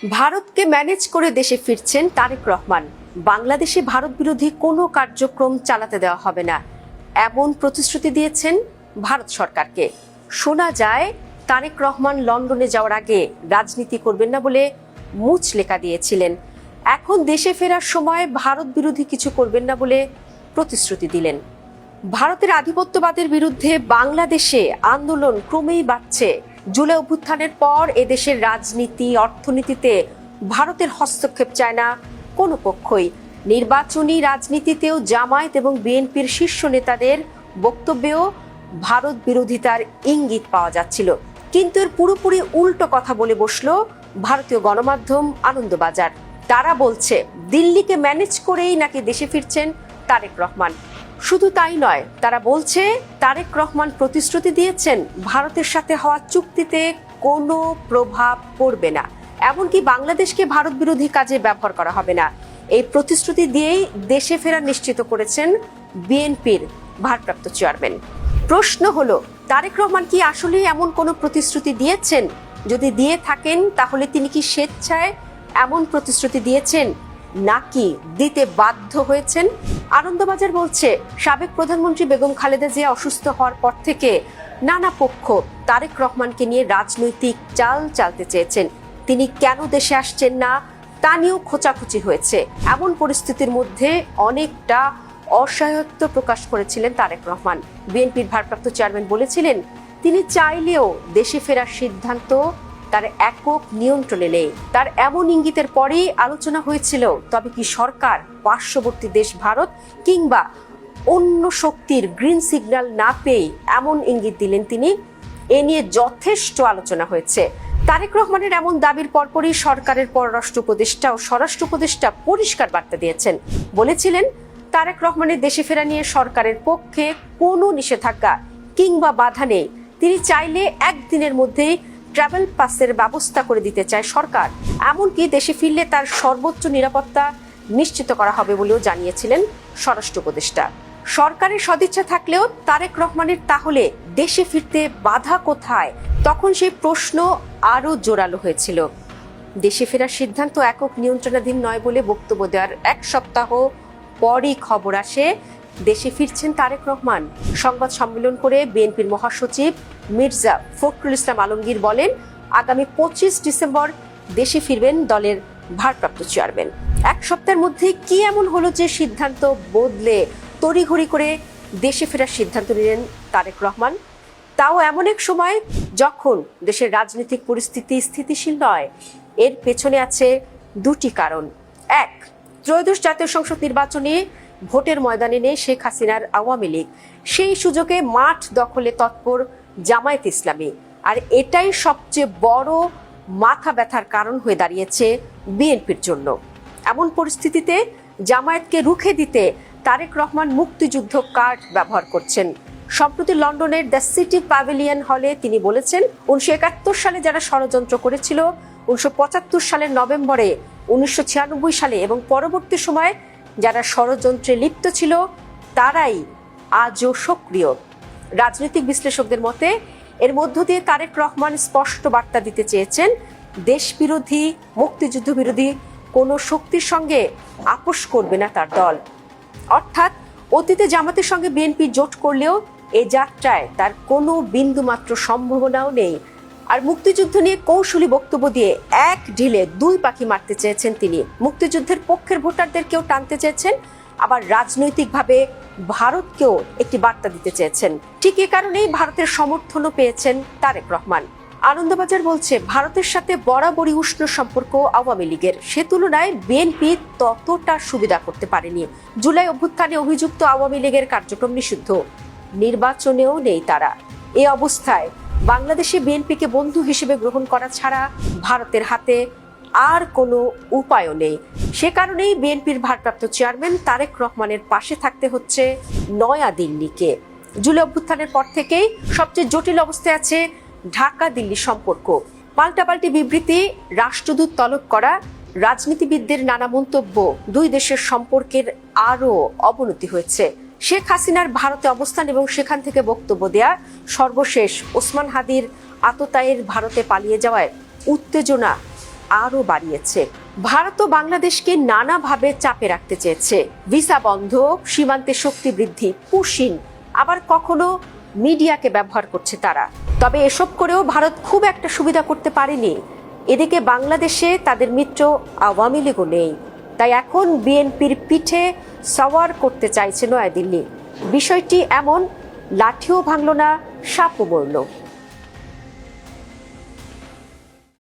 ভারতকে ম্যানেজ করে দেশে ফিরছেন তারেক রহমান। বাংলাদেশে ভারত বিরোধী কোনো কার্যক্রম চালাতে দেওয়া হবে না, এমন প্রতিশ্রুতি দিয়েছেন ভারত সরকারকে। শোনা যায় তারেক রহমান লন্ডনে যাওয়ার আগে রাজনীতি করবেন না বলে মুচলেকা দিয়েছিলেন। এখন দেশে ফেরার সময় ভারত বিরোধী কিছু করবেন না বলে প্রতিশ্রুতি দিলেন। ভারতের আধিপত্যবাদের বিরুদ্ধে বাংলাদেশে আন্দোলন ক্রমেই বাড়ছে। জুলাই অভ্যুত্থানের পর এদেশের রাজনীতি অর্থনীতিতে ভারতের হস্তক্ষেপ চায় না কোনো পক্ষই। নির্বাচনী রাজনীতিতেও জামায়াত এবং বিএনপির শীর্ষ নেতাদের বক্তব্যেও ভারত বিরোধিতার ইঙ্গিত পাওয়া যাচ্ছিল। কিন্তু এর পুরোপুরি উল্টো কথা বলে বসলো ভারতীয় গণমাধ্যম আনন্দবাজার। তারা বলছে দিল্লিকে ম্যানেজ করেই নাকি দেশে ফিরছেন তারেক রহমান। শুধু তাই নয়, তারা বলছে তারেক রহমান প্রতিশ্রুতি দিয়েছেন ভারতের সাথে হওয়া চুক্তিতে কোনো প্রভাব পড়বে না, এমনকি বাংলাদেশকে ভারত বিরোধী কাজে ব্যবহার করা হবে না। এই প্রতিশ্রুতি দিয়েই দেশে ফেরা নিশ্চিত করেছেন বিএনপির ভারপ্রাপ্ত চেয়ারম্যান। প্রশ্ন হলো, তারেক রহমান কি আসলে এমন কোনো প্রতিশ্রুতি দিয়েছেন? যদি দিয়ে থাকেন তাহলে তিনি কি স্বেচ্ছায় এমন প্রতিশ্রুতি দিয়েছেন নাকি দিতে বাধ্য হয়েছেন? আনন্দবাজার বলছে, সাবেক প্রধানমন্ত্রী বেগম খালেদা জিয়া অসুস্থ হওয়ার পর থেকে নানা পক্ষ তারেক রহমানকে নিয়ে রাজনৈতিক চাল চালতে চেয়েছেন। তিনি কেন দেশে আসছেন না তা নিয়েও খোঁচাখুচি হয়েছে। এমন পরিস্থিতির মধ্যে অনেকটা অসহায়ত্ব প্রকাশ করেছিলেন তারেক রহমান। বিএনপির ভারপ্রাপ্ত চেয়ারম্যান বলেছিলেন তিনি চাইলেও দেশে ফেরার সিদ্ধান্ত তার একক নিয়ন্ত্রণে নেই। তার এমন ইঙ্গিতের পরেই আলোচনা হয়েছিল তবে কি সরকার পার্শ্ববর্তী দেশ ভারত কিংবা অন্য শক্তির গ্রিন সিগন্যাল না পেয়ে এমন ইঙ্গিত দিলেন তিনি। এ নিয়ে যথেষ্ট আলোচনা হয়েছে। তারেক রহমানের এমন দাবির পরপরই সরকারের পররাষ্ট্র উপদেষ্টা ও স্বরাষ্ট্র উপদেষ্টা পরিষ্কার বার্তা দিয়েছেন। বলেছিলেন তারেক রহমানের দেশে ফেরা নিয়ে সরকারের পক্ষে কোনো নিষেধাজ্ঞা কিংবা বাধা নেই। তিনি চাইলে একদিনের মধ্যেই ট্রাভেল পাসের ব্যবস্থা করে দিতে চায় সরকার। এমনকি দেশে ফিরলে তার সর্বোচ্চ নিরাপত্তা নিশ্চিত করা হবে বলেও জানিয়েছিলেন স্বরাষ্ট্র উপদেষ্টা। সরকারের সদিচ্ছা থাকলেও তারেক রহমানের তাহলে দেশে ফিরতে বাধা কোথায়? তখন সেই প্রশ্ন আরো জোরালো হয়েছিল। দেশে ফেরার সিদ্ধান্ত একক নিয়ন্ত্রণাধীন নয় বলে বক্তব্য দেওয়ার এক সপ্তাহ পরই খবর আসে দেশে ফিরছেন তারেক রহমান। সংবাদ সম্মেলন করে বিএনপির মহাসচিব মির্জা ফখরুল ইসলাম আলমগীর বলেন, আগামী 25 ডিসেম্বর দেশে ফিরবেন দলের ভারপ্রাপ্ত চেয়ারম্যান। এক সপ্তাহের মধ্যে কি এমন হলো যে সিদ্ধান্ত বদলে তড়িঘড়ি করে দেশে ফেরার সিদ্ধান্ত নিলেন তারেক রহমান? তাও এমন এক সময় যখন দেশের রাজনৈতিক পরিস্থিতি স্থিতিশীল নয়। এর পেছনে আছে দুটি কারণ। এক, ত্রয়োদশ জাতীয় সংসদ নির্বাচনে ভোটের ময়দানে নেই শেখ হাসিনার আওয়ামী লীগ। সেই সুযোগে মাঠ দখলে তৎপর জামায়াত ইসলামী। আর এটাই সবচেয়ে বড় মাথা ব্যথার কারণ হয়ে দাঁড়িয়েছে বিএনপির জন্য। এমন পরিস্থিতিতে জামায়াতকে রুখে দিতে তারেক রহমান মুক্তিযুদ্ধ কার্ড ব্যবহার করছেন। সম্প্রতি লন্ডনের দ্য সিটি প্যাভিলিয়ন হলে তিনি বলেছেন, 1971 সালে যারা ষড়যন্ত্র করেছিল, 1975 সালের নভেম্বরে, 1996 সালে এবং পরবর্তী সময়ে যারা ষড়যন্ত্রে লিপ্ত ছিল তারাই আজও সক্রিয়। রাজনৈতিক বিশ্লেষকদের মতে এর মধ্য দিয়ে তারেক রহমান স্পষ্ট বার্তা দিতে চেয়েছেন, দেশ বিরোধী মুক্তিযুদ্ধ বিরোধী কোনো শক্তির সঙ্গে আপোষ করবে না তার দল। অর্থাৎ অতীতে জামাতের সঙ্গে বিএনপি জোট করলেও এ যাত্রায় তার কোনো বিন্দুমাত্র সম্ভাবনাও নেই। আর মুক্তিযুদ্ধ নিয়ে কৌশলী বক্তব্য দিয়ে এক ঢিলে দুই পাখি মারতে চেয়েছেন তিনি। মুক্তিযুদ্ধের পক্ষের ভোটারদেরকেও টানতে চেয়েছেন, আবার রাজনৈতিকভাবে ভারতকেও একটি বার্তা দিতে চেয়েছেন। ঠিক এ কারণেই ভারতের সমর্থনও পেয়েছেন তারেক রহমান। আনন্দবাজার বলছে, ভারতের সাথে বরাবরই উষ্ণ সম্পর্ক আওয়ামী লীগের। সে তুলনায় বিএনপি ততটা সুবিধা করতে পারেনি। জুলাই অভ্যুত্থানে অভিযুক্ত আওয়ামী লীগের কার্যক্রম নিষিদ্ধ, নির্বাচনেও নেই তারা। এই অবস্থায় বাংলাদেশে বিএনপিকে বন্ধু হিসেবে গ্রহণ করা ছাড়া ভারতের হাতে আর কোনো উপায়ও নেই। সে কারণেই বিএনপির ভারপ্রাপ্ত চেয়ারম্যান তারেক রহমানের পাশে থাকতে হচ্ছে নয়া দিল্লিকে। জুলাই অভ্যুত্থানের পর থেকেই সবচেয়ে জটিল অবস্থায় আছে ঢাকা দিল্লি সম্পর্ক। পাল্টাপাল্টি বিবৃতি, রাষ্ট্রদূত তলব করা, রাজনীতিবিদদের নানা মন্তব্য, দুই দেশের সম্পর্কের আরও অবনতি হয়েছে। শেখ হাসিনার ভারতে অবস্থান এবং সেখান থেকে বক্তব্য দেয়া, সর্বশেষ ওসমান হাদির আততায়ীর ভারতে পালিয়ে যাওয়ায় উত্তেজনা আরও বাড়িয়েছে। ভারতও বাংলাদেশকে নানাভাবে চাপে রাখতে চেয়েছে। ভিসা বন্ধ, সীমান্তে শক্তি বৃদ্ধি, পুশিং, আবার কখনো মিডিয়াকে ব্যবহার করছে তারা। তবে এসব করেও ভারত খুব একটা সুবিধা করতে পারেনি। এদিকে বাংলাদেশে তাদের মিত্র আওয়ামী লীগও নেই, তাই এখন বিএনপির পিঠে সওয়ার করতে চাইছে নয়াদিল্লি। বিষয়টি এমন, লাঠিও ভাঙল না, সাপও মরল।